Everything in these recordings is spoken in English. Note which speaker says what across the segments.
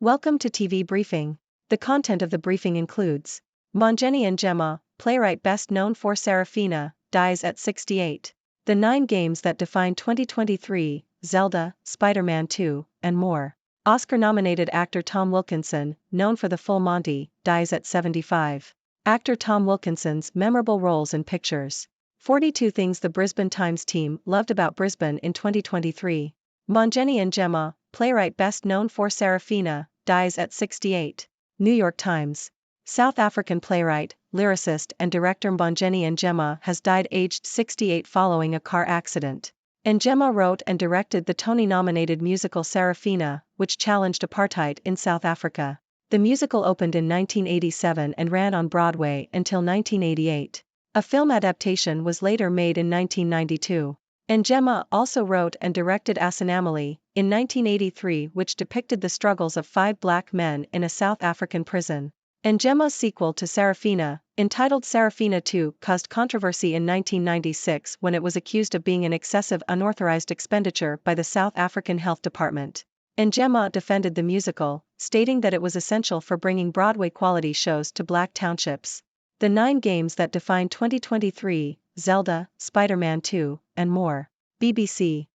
Speaker 1: Welcome to TV Briefing. The content of the briefing includes Mbongeni Ngema, playwright best known for Sarafina, dies at 68. The 9 games that define 2023, Zelda, Spider-Man 2, and more. Oscar-nominated actor Tom Wilkinson, known for The Full Monty, dies at 75. Actor Tom Wilkinson's memorable roles in pictures. 42 things the Brisbane Times team loved about Brisbane in 2023. Mbongeni Ngema, playwright best known for Sarafina, dies at 68. New York Times. South African playwright, lyricist and director Mbongeni Ngema has died aged 68 following a car accident. Ngema wrote and directed the Tony-nominated musical Sarafina, which challenged apartheid in South Africa. The musical opened in 1987 and ran on Broadway until 1988. A film adaptation was later made in 1992. Ngema also wrote and directed Asanamali, in 1983, which depicted the struggles of 5 black men in a South African prison. Ngema's sequel to Sarafina, entitled Sarafina 2, caused controversy in 1996 when it was accused of being an excessive unauthorized expenditure by the South African Health Department. Ngema defended the musical, stating that it was essential for bringing Broadway-quality shows to black townships. The 9 games that define 2023, Zelda, Spider-Man 2, and more. BBC.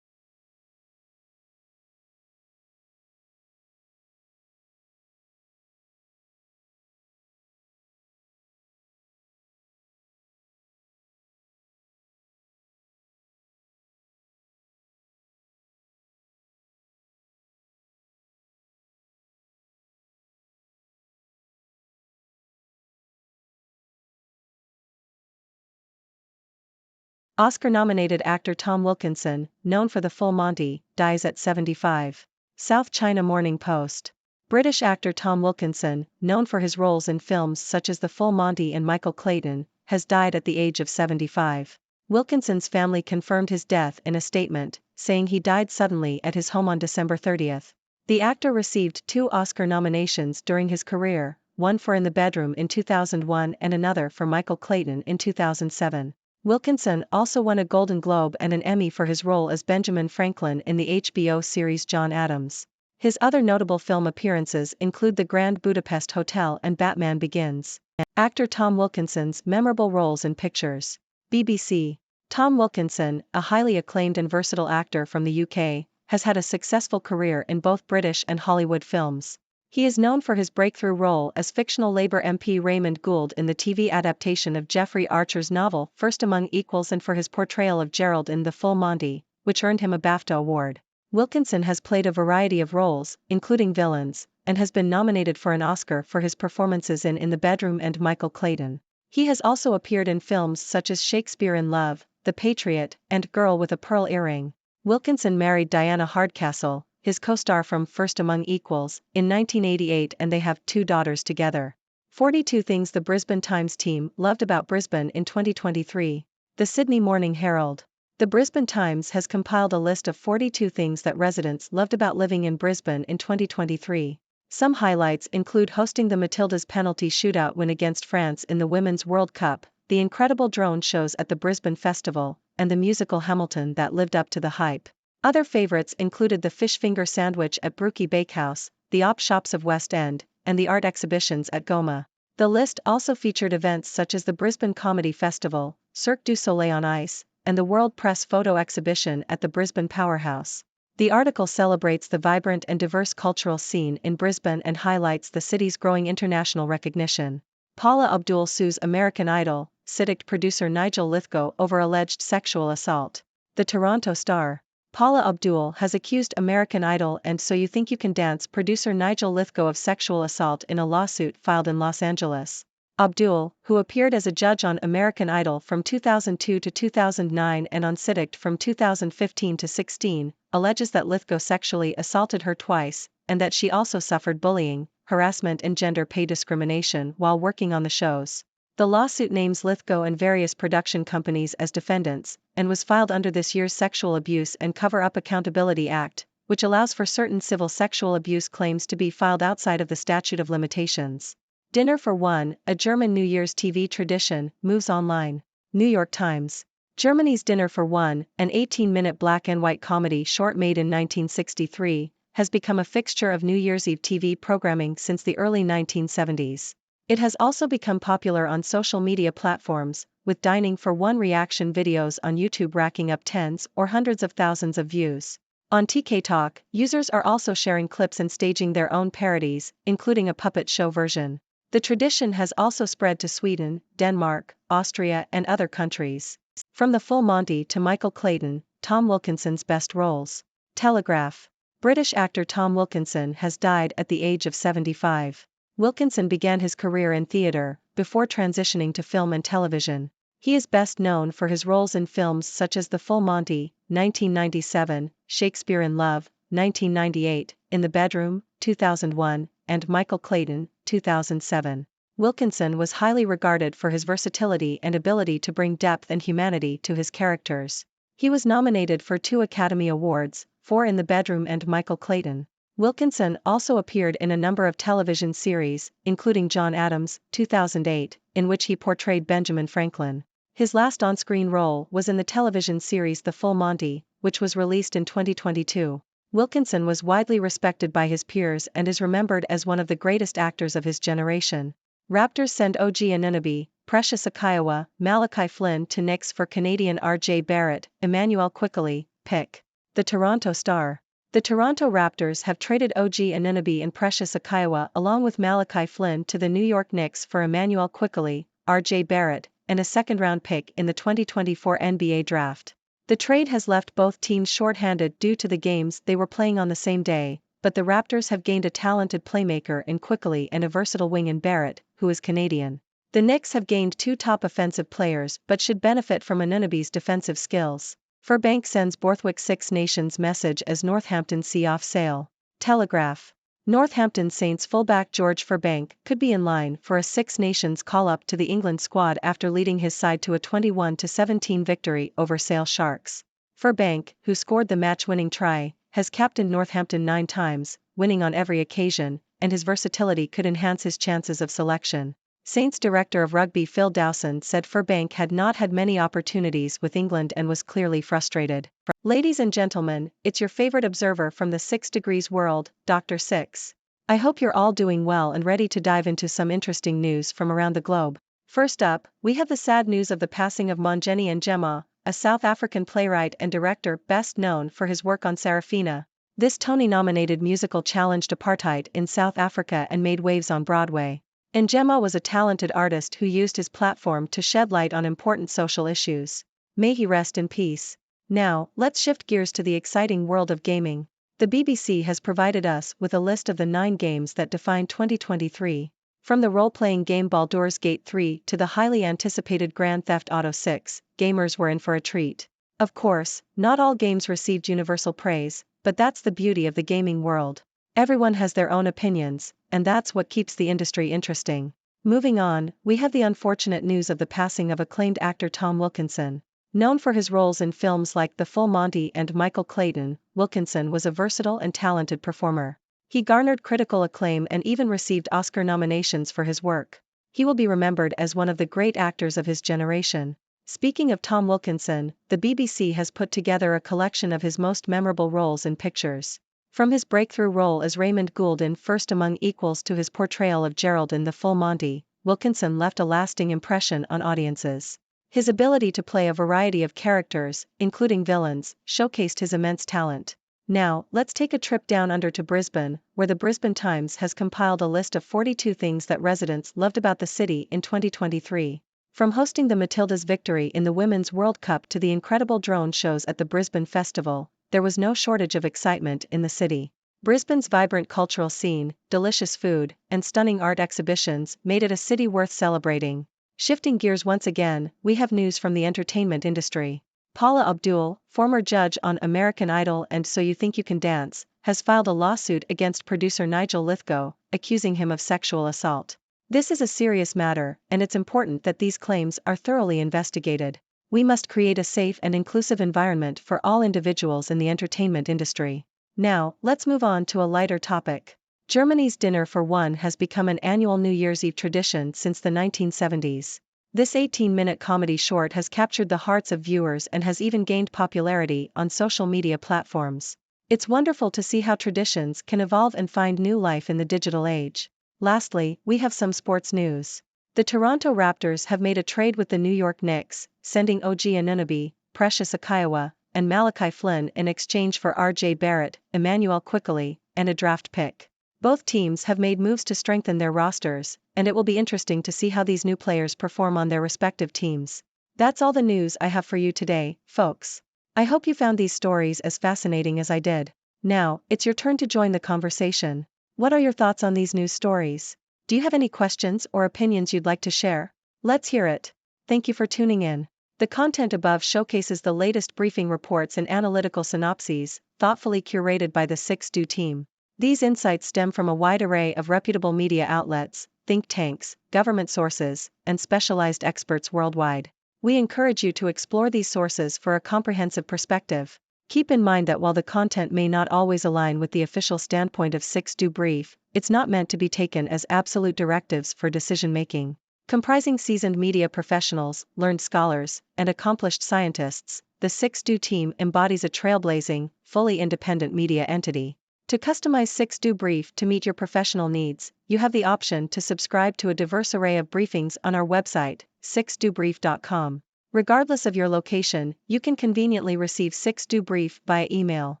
Speaker 1: Oscar-nominated actor Tom Wilkinson, known for The Full Monty, dies at 75. South China Morning Post. British actor Tom Wilkinson, known for his roles in films such as The Full Monty and Michael Clayton, has died at the age of 75. Wilkinson's family confirmed his death in a statement, saying he died suddenly at his home on December 30. The actor received 2 Oscar nominations during his career, one for In the Bedroom in 2001 and another for Michael Clayton in 2007. Wilkinson also won a Golden Globe and an Emmy for his role as Benjamin Franklin in the HBO series John Adams. His other notable film appearances include The Grand Budapest Hotel and Batman Begins. Actor Tom Wilkinson's memorable roles in pictures. BBC. Tom Wilkinson, a highly acclaimed and versatile actor from the UK, has had a successful career in both British and Hollywood films. He is known for his breakthrough role as fictional Labour MP Raymond Gould in the TV adaptation of Geoffrey Archer's novel First Among Equals and for his portrayal of Gerald in The Full Monty, which earned him a BAFTA award. Wilkinson has played a variety of roles, including villains, and has been nominated for an Oscar for his performances in the Bedroom and Michael Clayton. He has also appeared in films such as Shakespeare in Love, The Patriot, and Girl with a Pearl Earring. Wilkinson married Diana Hardcastle, his co-star from First Among Equals, in 1988, and they have 2 daughters together. 42 things the Brisbane Times team loved about Brisbane in 2023. The Sydney Morning Herald. The Brisbane Times has compiled a list of 42 things that residents loved about living in Brisbane in 2023. Some highlights include hosting the Matildas penalty shootout win against France in the Women's World Cup, the incredible drone shows at the Brisbane Festival, and the musical Hamilton that lived up to the hype. Other favorites included the fish finger sandwich at Brookie Bakehouse, the op shops of West End, and the art exhibitions at Goma. The list also featured events such as the Brisbane Comedy Festival, Cirque du Soleil on Ice, and the World Press Photo Exhibition at the Brisbane Powerhouse. The article celebrates the vibrant and diverse cultural scene in Brisbane and highlights the city's growing international recognition. Paula Abdul sues American Idol, Siddiqt producer Nigel Lythgoe over alleged sexual assault. The Toronto Star. Paula Abdul has accused American Idol and So You Think You Can Dance producer Nigel Lythgoe of sexual assault in a lawsuit filed in Los Angeles. Abdul, who appeared as a judge on American Idol from 2002 to 2009 and on Siddiqt from 2015 to 16, alleges that Lythgoe sexually assaulted her twice, and that she also suffered bullying, harassment and gender pay discrimination while working on the shows. The lawsuit names Lythgoe and various production companies as defendants, and was filed under this year's Sexual Abuse and Cover-up Accountability Act, which allows for certain civil sexual abuse claims to be filed outside of the statute of limitations. Dinner for One, a German New Year's TV tradition, moves online. New York Times. Germany's Dinner for One, an 18-minute black-and-white comedy short made in 1963, has become a fixture of New Year's Eve TV programming since the early 1970s. It has also become popular on social media platforms, with Dining for One reaction videos on YouTube racking up tens or hundreds of thousands of views. On TikTok, users are also sharing clips and staging their own parodies, including a puppet show version. The tradition has also spread to Sweden, Denmark, Austria, and other countries. From The Full Monty to Michael Clayton, Tom Wilkinson's best roles. Telegraph. British actor Tom Wilkinson has died at the age of 75. Wilkinson began his career in theatre, before transitioning to film and television. He is best known for his roles in films such as The Full Monty, 1997, Shakespeare in Love, 1998, In the Bedroom, 2001, and Michael Clayton, 2007. Wilkinson was highly regarded for his versatility and ability to bring depth and humanity to his characters. He was nominated for 2 Academy Awards, for In the Bedroom and Michael Clayton. Wilkinson also appeared in a number of television series, including John Adams, 2008, in which he portrayed Benjamin Franklin. His last on-screen role was in the television series The Full Monty, which was released in 2022. Wilkinson was widely respected by his peers and is remembered as one of the greatest actors of his generation. Raptors send OG Anunoby, Precious Akiawa, Malachi Flynn to Knicks for Canadian R.J. Barrett, Emmanuel Quickley, pick. The Toronto Star. The Toronto Raptors have traded OG Anunoby and Precious Akiawa along with Malachi Flynn to the New York Knicks for Emmanuel Quickley, R.J. Barrett, and a second-round pick in the 2024 NBA Draft. The trade has left both teams short-handed due to the games they were playing on the same day, but the Raptors have gained a talented playmaker in Quickley and a versatile wing in Barrett, who is Canadian. The Knicks have gained 2 top offensive players but should benefit from Anunoby's defensive skills. Furbank sends Borthwick Six Nations message as Northampton see off sale. Telegraph. Northampton Saints fullback George Furbank could be in line for a Six Nations call-up to the England squad after leading his side to a 21-17 victory over Sale Sharks. Furbank, who scored the match-winning try, has captained Northampton 9 times, winning on every occasion, and his versatility could enhance his chances of selection. Saints director of rugby Phil Dowson said Furbank had not had many opportunities with England and was clearly frustrated. Ladies and gentlemen, it's your favorite observer from the 6 Degrees world, Dr. Six. I hope you're all doing well and ready to dive into some interesting news from around the globe. First up, we have the sad news of the passing of Mbongeni Ngema, a South African playwright and director best known for his work on Sarafina. This Tony-nominated musical challenged apartheid in South Africa and made waves on Broadway. Ngema was a talented artist who used his platform to shed light on important social issues. May he rest in peace. Now, let's shift gears to the exciting world of gaming. The BBC has provided us with a list of the 9 games that define 2023. From the role-playing game Baldur's Gate 3 to the highly anticipated Grand Theft Auto 6, gamers were in for a treat. Of course, not all games received universal praise, but that's the beauty of the gaming world. Everyone has their own opinions, and that's what keeps the industry interesting. Moving on, we have the unfortunate news of the passing of acclaimed actor Tom Wilkinson. Known for his roles in films like The Full Monty and Michael Clayton, Wilkinson was a versatile and talented performer. He garnered critical acclaim and even received Oscar nominations for his work. He will be remembered as one of the great actors of his generation. Speaking of Tom Wilkinson, the BBC has put together a collection of his most memorable roles in pictures. From his breakthrough role as Raymond Gould in First Among Equals to his portrayal of Gerald in The Full Monty, Wilkinson left a lasting impression on audiences. His ability to play a variety of characters, including villains, showcased his immense talent. Now, let's take a trip down under to Brisbane, where the Brisbane Times has compiled a list of 42 things that residents loved about the city in 2023. From hosting the Matildas' victory in the Women's World Cup to the incredible drone shows at the Brisbane Festival, there was no shortage of excitement in the city. Brisbane's vibrant cultural scene, delicious food, and stunning art exhibitions made it a city worth celebrating. Shifting gears once again, we have news from the entertainment industry. Paula Abdul, former judge on American Idol and So You Think You Can Dance, has filed a lawsuit against producer Nigel Lithgow, accusing him of sexual assault. This is a serious matter, and it's important that these claims are thoroughly investigated. We must create a safe and inclusive environment for all individuals in the entertainment industry. Now, let's move on to a lighter topic. Germany's Dinner for One has become an annual New Year's Eve tradition since the 1970s. This 18-minute comedy short has captured the hearts of viewers and has even gained popularity on social media platforms. It's wonderful to see how traditions can evolve and find new life in the digital age. Lastly, we have some sports news. The Toronto Raptors have made a trade with the New York Knicks, sending OG Anunoby, Precious Achiuwa, and Malachi Flynn in exchange for R.J. Barrett, Emmanuel Quickley, and a draft pick. Both teams have made moves to strengthen their rosters, and it will be interesting to see how these new players perform on their respective teams. That's all the news I have for you today, folks. I hope you found these stories as fascinating as I did. Now, it's your turn to join the conversation. What are your thoughts on these news stories? Do you have any questions or opinions you'd like to share? Let's hear it. Thank you for tuning in. The content above showcases the latest briefing reports and analytical synopses, thoughtfully curated by the 6Do team. These insights stem from a wide array of reputable media outlets, think tanks, government sources, and specialized experts worldwide. We encourage you to explore these sources for a comprehensive perspective. Keep in mind that while the content may not always align with the official standpoint of 6Do Brief, it's not meant to be taken as absolute directives for decision-making. Comprising seasoned media professionals, learned scholars, and accomplished scientists, the 6Do team embodies a trailblazing, fully independent media entity. To customize 6Do Brief to meet your professional needs, you have the option to subscribe to a diverse array of briefings on our website, 6dobrief.com. Regardless of your location, you can conveniently receive 6Do Brief via email.